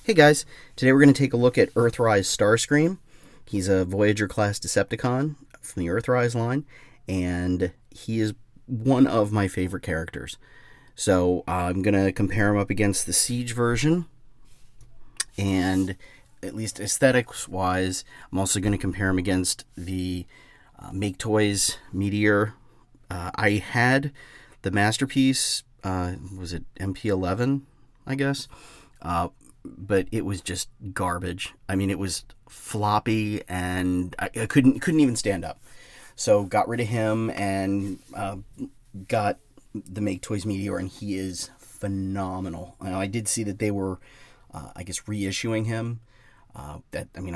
Hey guys, today we're going to take a look at Earthrise Starscream. He's a Voyager class Decepticon from the Earthrise line, and he is one of my favorite characters. So I'm going to compare him up against the Siege version, and at least aesthetics-wise, I'm also going to compare him against the Make Toys Meteor. I had the Masterpiece, was it MP11, I guess? But it was just garbage. I mean, it was floppy, and I couldn't even stand up. So got rid of him and got the Make Toys Meteor, and he is phenomenal. Now, I did see that they were, I guess, reissuing him. I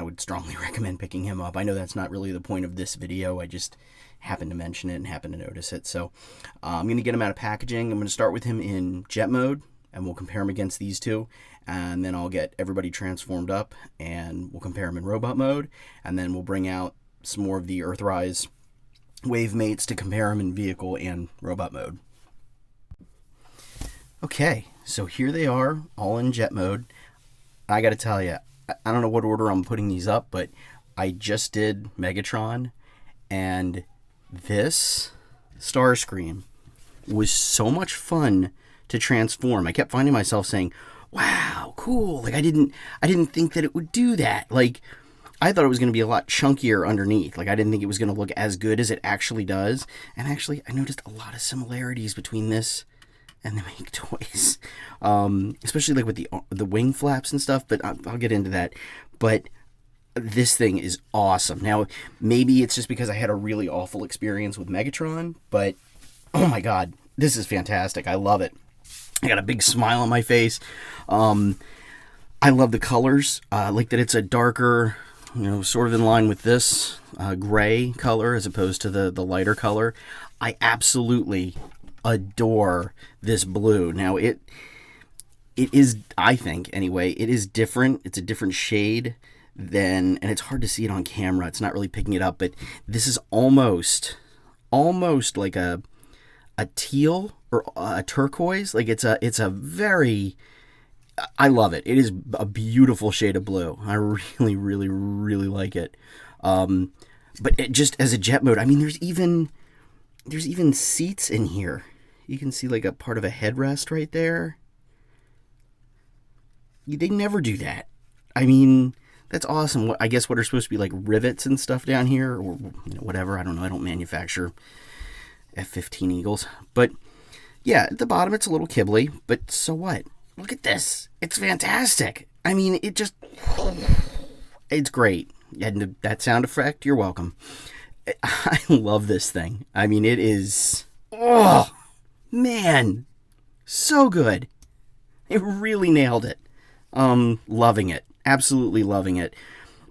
would strongly recommend picking him up. I know that's not really the point of this video. I just happened to mention it and happened to notice it. So I'm going to get him out of packaging. I'm going to start with him in jet mode, and we'll compare him against these two. And then I'll get everybody transformed up, and we'll compare them in robot mode, and then we'll bring out some more of the Earthrise wave mates to compare them in vehicle and robot mode. Okay, so here they are, all in jet mode. I gotta tell you, I don't know what order I'm putting these up, but I just did Megatron, and this Starscream was so much fun to transform. I kept finding myself saying, wow, cool. Like I didn't think that it would do that. Like I thought it was going to be a lot chunkier underneath. Like I didn't think it was going to look as good as it actually does. And actually I noticed a lot of similarities between this and the Make Toys. Especially like with the wing flaps and stuff, but I'll get into that. But this thing is awesome. Now, maybe it's just because I had a really awful experience with Megatron, but oh my god, this is fantastic. I love it. I got a big smile on my face. I love the colors. I like that it's a darker, sort of in line with this gray color as opposed to the lighter color. I absolutely adore this blue. Now, it is, I think, anyway, it is different. It's a different shade and it's hard to see it on camera. It's not really picking it up, but this is almost like a teal or a turquoise. Like it's a very, I love it. It is a beautiful shade of blue. I really, really, really like it. But it just as a jet mode, I mean, there's even seats in here. You can see like a part of a headrest right there. They never do that. I mean, that's awesome. I guess what are supposed to be like rivets and stuff down here, or whatever. I don't know. I don't manufacture F-15 Eagles. But yeah, at the bottom it's a little kibbly, but so what? Look at this. It's fantastic. I mean, it's great. And that sound effect, you're welcome. I love this thing. I mean, it is, oh, man, so good. It really nailed it. Loving it. Absolutely loving it.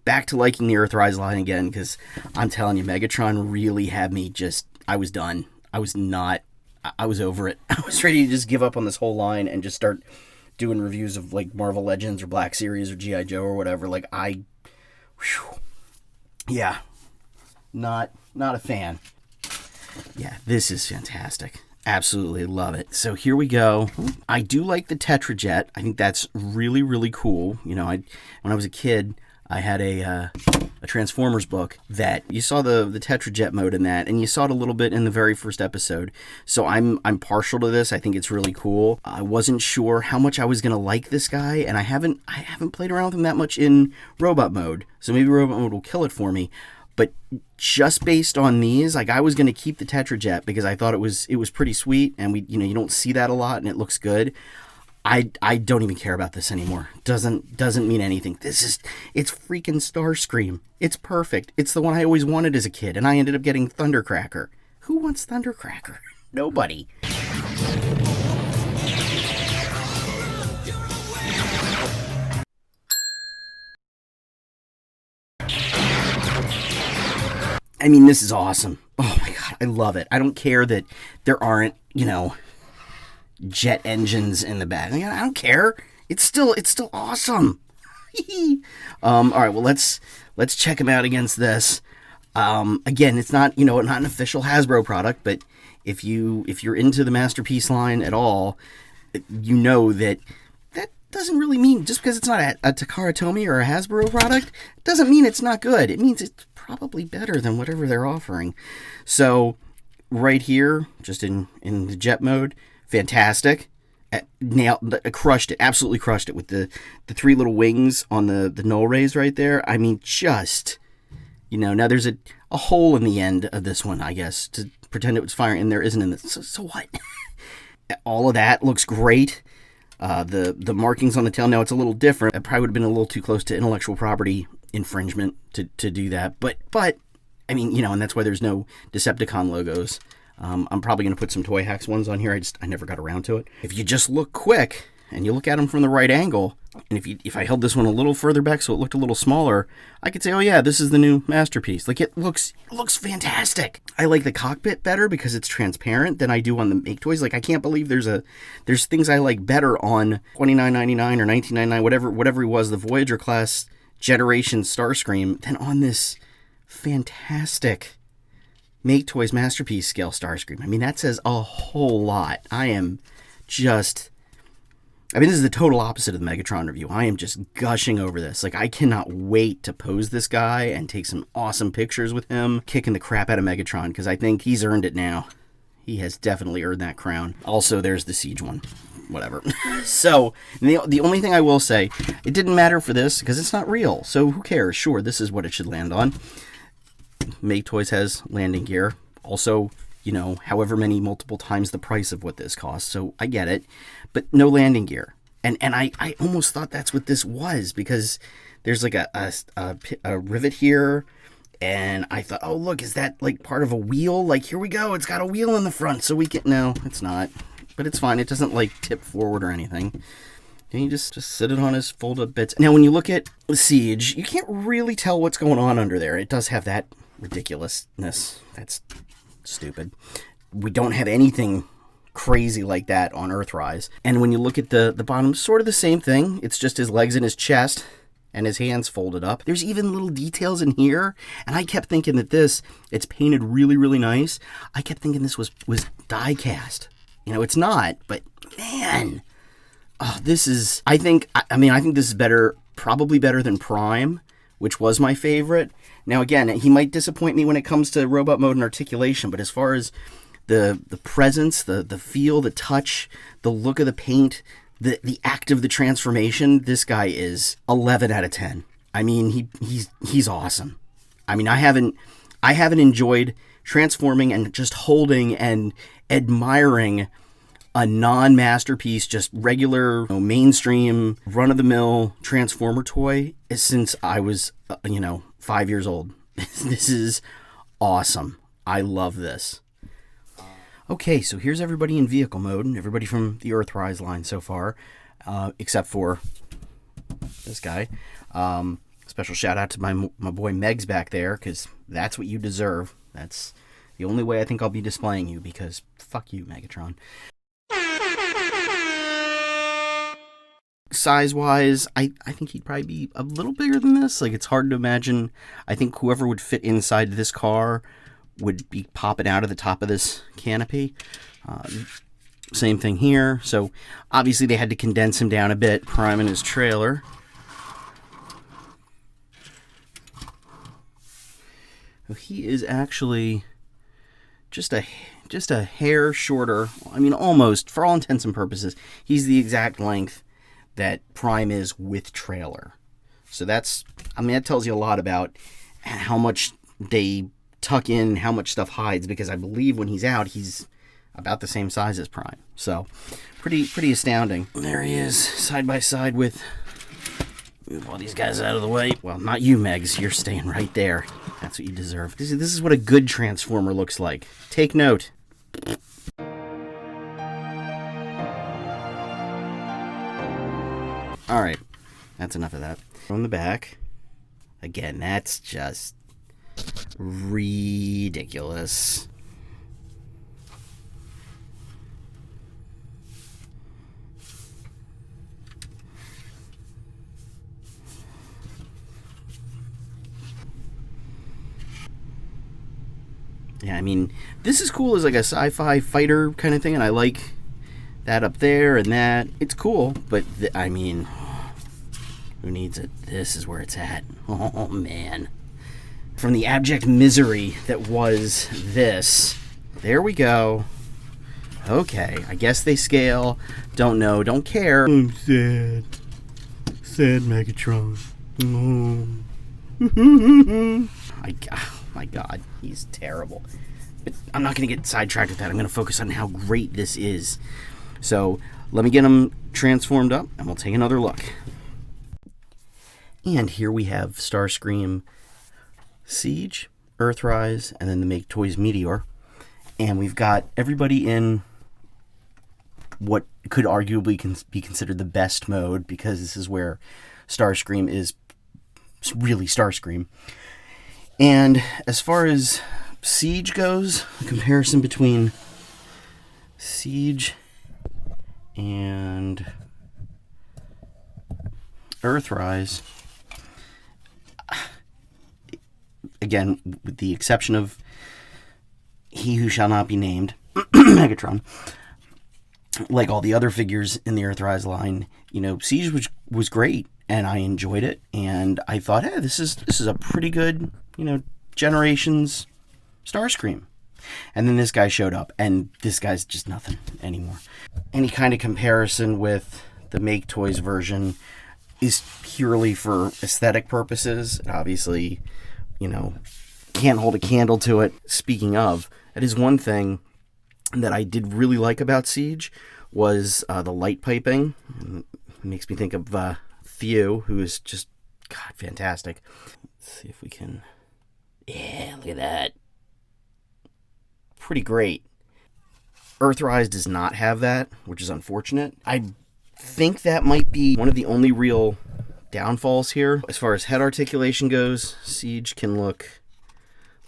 Back to liking the Earthrise line again, because I'm telling you, Megatron really had me just, I was done. I was over it. I was ready to just give up on this whole line and just start doing reviews of like Marvel Legends or Black Series or G.I. Joe or whatever. Like yeah, not a fan. Yeah, this is fantastic. Absolutely love it. So here we go. I do like the Tetrajet. I think that's really, really cool. When I was a kid, I had a Transformers book that you saw the Tetrajet mode in that, and you saw it a little bit in the very first episode. So I'm partial to this. I think it's really cool. I wasn't sure how much I was gonna like this guy, and I haven't played around with him that much in robot mode. So maybe robot mode will kill it for me. But just based on these, like I was gonna keep the Tetrajet because I thought it was pretty sweet, and you don't see that a lot, and it looks good. I don't even care about this anymore. Doesn't mean anything. It's freaking Starscream. It's perfect. It's the one I always wanted as a kid, and I ended up getting Thundercracker. Who wants Thundercracker? Nobody. I mean, this is awesome. Oh my god, I love it. I don't care that there aren't, jet engines in the back. I don't care. It's still awesome. All right, well let's check him out against this. Again, it's not not an official Hasbro product, but if you're into the Masterpiece line at all, you know that doesn't really mean, just because it's not a Takara Tomy or a Hasbro product, doesn't mean it's not good. It means it's probably better than whatever they're offering. So right here, just in the jet mode, fantastic. Crushed it, absolutely crushed it with the 3 little wings on the null rays right there. I mean, just, now there's a hole in the end of this one, I guess, to pretend it was firing, and there isn't in this. So what? All of that looks great. The markings on the tail, now it's a little different. It probably would have been a little too close to intellectual property infringement to do that. But I mean, and that's why there's no Decepticon logos. I'm probably going to put some Toy Hacks ones on here. I never got around to it. If you just look quick and you look at them from the right angle, and if I held this one a little further back so it looked a little smaller, I could say, oh yeah, this is the new masterpiece. Like, it looks fantastic. I like the cockpit better because it's transparent than I do on the Make Toys. Like, I can't believe there's things I like better on $29.99 or $19.99, whatever it was, the Voyager class generation Starscream, than on this fantastic Make Toys masterpiece scale Starscream. I mean, that says a whole lot. This is the total opposite of the Megatron review. I am just gushing over this. Like, I cannot wait to pose this guy and take some awesome pictures with him, kicking the crap out of Megatron, because I think he's earned it now. He has definitely earned that crown. Also, there's the Siege one. Whatever. So, the only thing I will say, it didn't matter for this, because it's not real. So, who cares? Sure, this is what it should land on. Make Toys has landing gear. Also, however many multiple times the price of what this costs. So I get it, but no landing gear. And I almost thought that's what this was, because there's like a rivet here, and I thought, oh look, is that like part of a wheel? Like, here we go, it's got a wheel in the front, so we can. No, it's not, but it's fine. It doesn't like tip forward or anything. And you just sit it on his fold-up bits. Now, when you look at the Siege, you can't really tell what's going on under there. It does have that ridiculousness. That's stupid. We don't have anything crazy like that on Earthrise. And when you look at the bottom, sort of the same thing. It's just his legs and his chest and his hands folded up. There's even little details in here, and I kept thinking that it's painted really, really nice. I kept thinking this was die cast. It's not, but man, this is, I think this is better, probably better than Prime, which was my favorite. Now, again, he might disappoint me when it comes to robot mode and articulation, but as far as the presence, the feel, the touch, the look of the paint, the act of the transformation, this guy is 11 out of 10. I mean, he's awesome. I mean, I haven't enjoyed transforming and just holding and admiring a non-masterpiece, just regular, mainstream, run-of-the-mill Transformer toy since I was, 5 years old. This is awesome. I love this. Okay, so here's everybody in vehicle mode, and everybody from the Earthrise line so far, except for this guy. Special shout out to my boy Megs back there, because that's what you deserve. That's the only way I think I'll be displaying you, because fuck you, Megatron. Size-wise, I think he'd probably be a little bigger than this. Like, it's hard to imagine. I think whoever would fit inside this car would be popping out of the top of this canopy. Same thing here. So, obviously, they had to condense him down a bit, Prime in his trailer. So he is actually just a hair shorter. I mean, almost, for all intents and purposes, he's the exact length that Prime is with trailer. So that tells you a lot about how much they tuck in, how much stuff hides, because I believe when he's out, he's about the same size as Prime. So pretty astounding. There he is, side by side with, move all these guys out of the way. Well, not you, Megs. You're staying right there. That's what you deserve. This is what a good Transformer looks like. Take note. Alright, that's enough of that. From the back, again, that's just ridiculous. Yeah, I mean, this is cool as like a sci-fi fighter kind of thing, and I like that up there and that. It's cool, but I mean, who needs it? This is where it's at. Oh, man. From the abject misery that was this, there we go. Okay, I guess they scale. Don't know, don't care. I'm sad. Sad Megatron. Oh my god, he's terrible. But I'm not going to get sidetracked with that. I'm going to focus on how great this is. So let me get him transformed up, and we'll take another look. And here we have Starscream, Siege, Earthrise, and then the Make Toys Meteor. And we've got everybody in what could arguably be considered the best mode, because this is where Starscream is really Starscream. And as far as Siege goes, a comparison between Siege and Earthrise, again, with the exception of he who shall not be named, Megatron, like all the other figures in the Earthrise line, you know, Siege was great, and I enjoyed it, and I thought, hey, this is a pretty good, you know, Generations Starscream. And then this guy showed up, and this guy's just nothing anymore. Any kind of comparison with the Make Toys version is purely for aesthetic purposes. It obviously, you know, can't hold a candle to it. Speaking of, that is one thing that I did really like about Siege was the light piping. It makes me think of Theo, who is just, God, fantastic. Let's see if we can... Yeah, look at that. Pretty great. Earthrise does not have that, which is unfortunate. I think that might be one of the only real downfalls here. As far as head articulation goes, Siege can look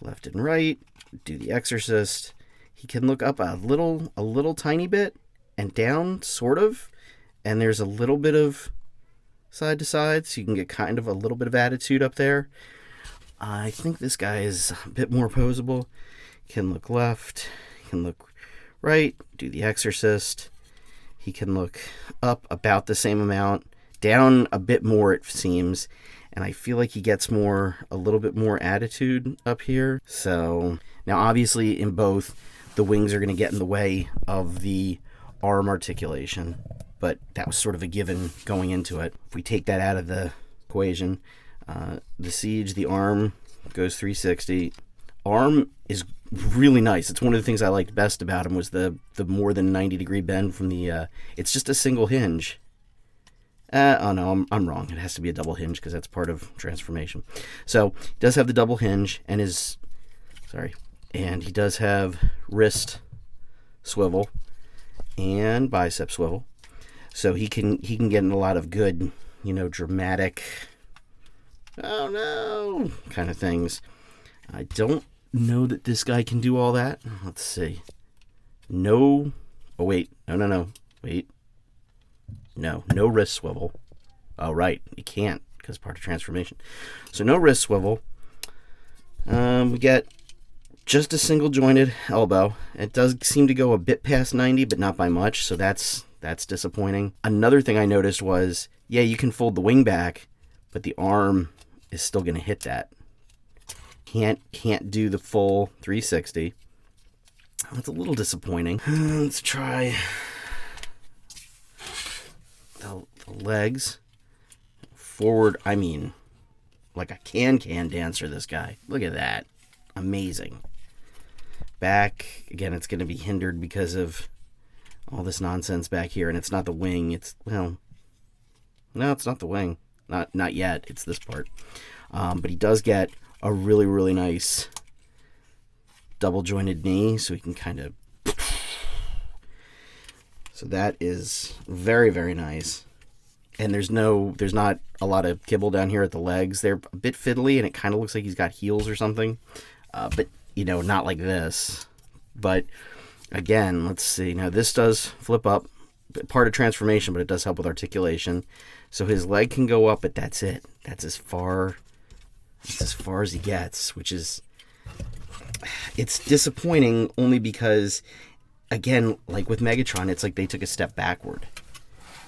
left and right, do the Exorcist. He can look up a little tiny bit and down, sort of, and there's a little bit of side to side, so you can get kind of a little bit of attitude up there. I think this guy is a bit more posable. He can look left, he can look right, do the Exorcist. He can look up about the same amount, down a bit more, it seems, and I feel like he gets a little bit more attitude up here. So, now obviously in both, the wings are going to get in the way of the arm articulation, but that was sort of a given going into it. If we take that out of the equation, the Siege, the arm goes 360. Arm is really nice. It's one of the things I liked best about him was the more than 90-degree bend from the... it's just a single hinge. Oh no, I'm wrong. It has to be a double hinge because that's part of transformation. So, he does have the double hinge and and he does have wrist swivel and bicep swivel. So he can get in a lot of good, you know, dramatic, oh no, kind of things. I don't know that this guy can do all that. Let's see. No. Oh, wait. No. Wait. No wrist swivel. Oh, right. You can't because part of transformation. So no wrist swivel. We get just a single jointed elbow. It does seem to go a bit past 90, but not by much. So that's disappointing. Another thing I noticed was, yeah, you can fold the wing back, but the arm is still going to hit that. Can't do the full 360. That's a little disappointing. Let's try the legs. Forward, I mean, like a can dancer, this guy. Look at that. Amazing. Back, again, it's going to be hindered because of all this nonsense back here, and it's not the wing. No, it's not the wing. Not yet. It's this part. But he does get a really, really nice double jointed knee, so he can kind of... So that is very, very nice. And there's not a lot of kibble down here at the legs. They're a bit fiddly, and it kind of looks like he's got heels or something. But, you know, not like this. But, again, let's see. Now, this does flip up. Part of transformation, but it does help with articulation. So his leg can go up, but that's it. That's as far as he gets, which is... It's disappointing only because again, like with Megatron, it's like they took a step backward.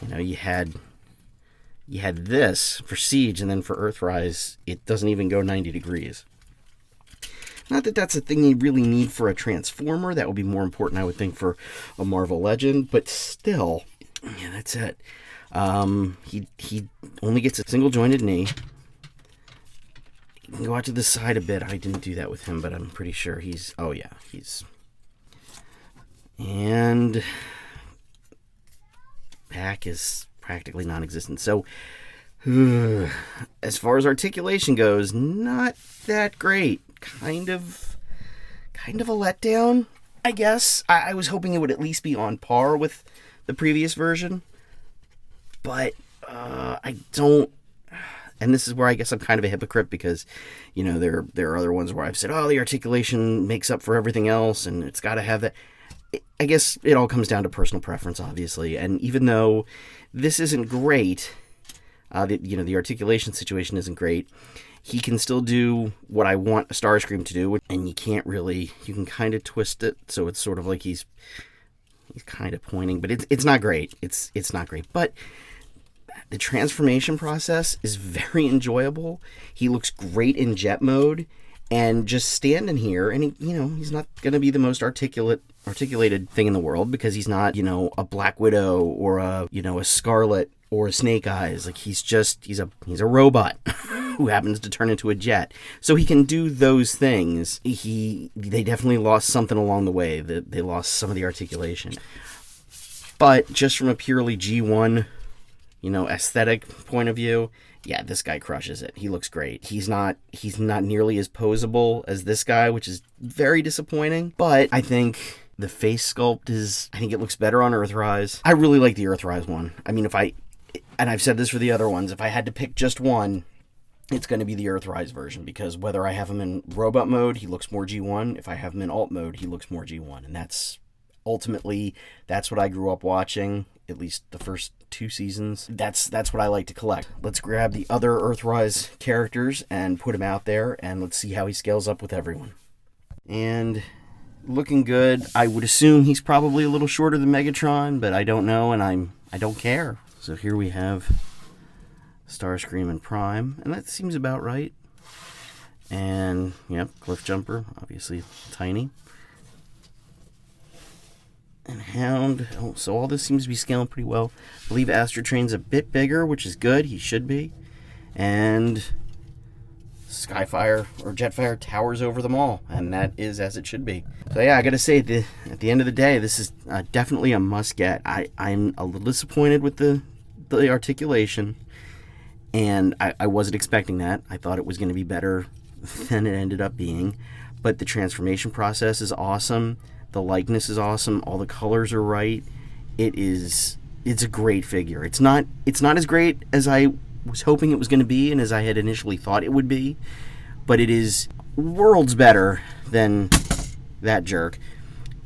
You know, you had this for Siege, and then for Earthrise, it doesn't even go 90 degrees. Not that that's a thing you really need for a Transformer. That would be more important, I would think, for a Marvel Legend. But still, yeah, that's it. He only gets a single jointed knee. You can go out to the side a bit. I didn't do that with him, but I'm pretty sure he's... Oh, yeah, he's... And... back is practically non-existent. So, as far as articulation goes, not that great. Kind of a letdown, I guess. I was hoping it would at least be on par with the previous version. But, I don't... And this is where I guess I'm kind of a hypocrite because, you know, there are other ones where I've said, oh, the articulation makes up for everything else and it's got to have that. I guess it all comes down to personal preference, obviously. And even though this isn't great, the articulation situation isn't great, he can still do what I want a Starscream to do. And you can kind of twist it so it's sort of like he's kind of pointing, but it's not great. It's not great. But the transformation process is very enjoyable. He looks great in jet mode, and just standing here, and he's not going to be the most articulated thing in the world because he's not, a Black Widow or a Scarlet or a Snake Eyes. Like he's a robot who happens to turn into a jet. So he can do those things. They definitely lost something along the way. They lost some of the articulation. But just from a purely G1 aesthetic point of view, yeah, this guy crushes it. He looks great. He's not nearly as posable as this guy, which is very disappointing. But I think the face sculpt it looks better on Earthrise. I really like the Earthrise one. I mean, and I've said this for the other ones, if I had to pick just one, it's going to be the Earthrise version, because whether I have him in robot mode, he looks more G1. If I have him in alt mode, he looks more G1. And that's what I grew up watching. At least the first 2 seasons. That's what I like to collect. Let's grab the other Earthrise characters and put him out there, and let's see how he scales up with everyone. And looking good. I would assume he's probably a little shorter than Megatron, but I don't know, and I don't care. So here we have Starscream and Prime, and that seems about right. And yep, Cliff Jumper, obviously tiny. And Hound. Oh, so all this seems to be scaling pretty well. I believe Astrotrain's a bit bigger, which is good. He should be. And Skyfire or Jetfire towers over them all, and that is as it should be. So yeah, I gotta say, at the end of the day, this is definitely a must-get. I'm a little disappointed with the articulation, and I wasn't expecting that. I thought it was going to be better than it ended up being. But the transformation process is awesome. The likeness is awesome. All the colors are right. It's a great figure. It's not as great as I was hoping it was going to be and as I had initially thought it would be, but it is worlds better than that jerk.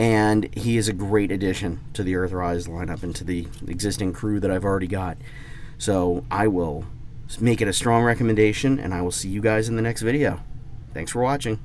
And he is a great addition to the Earthrise lineup and to the existing crew that I've already got. So I will make it a strong recommendation, and I will see you guys in the next video. Thanks for watching.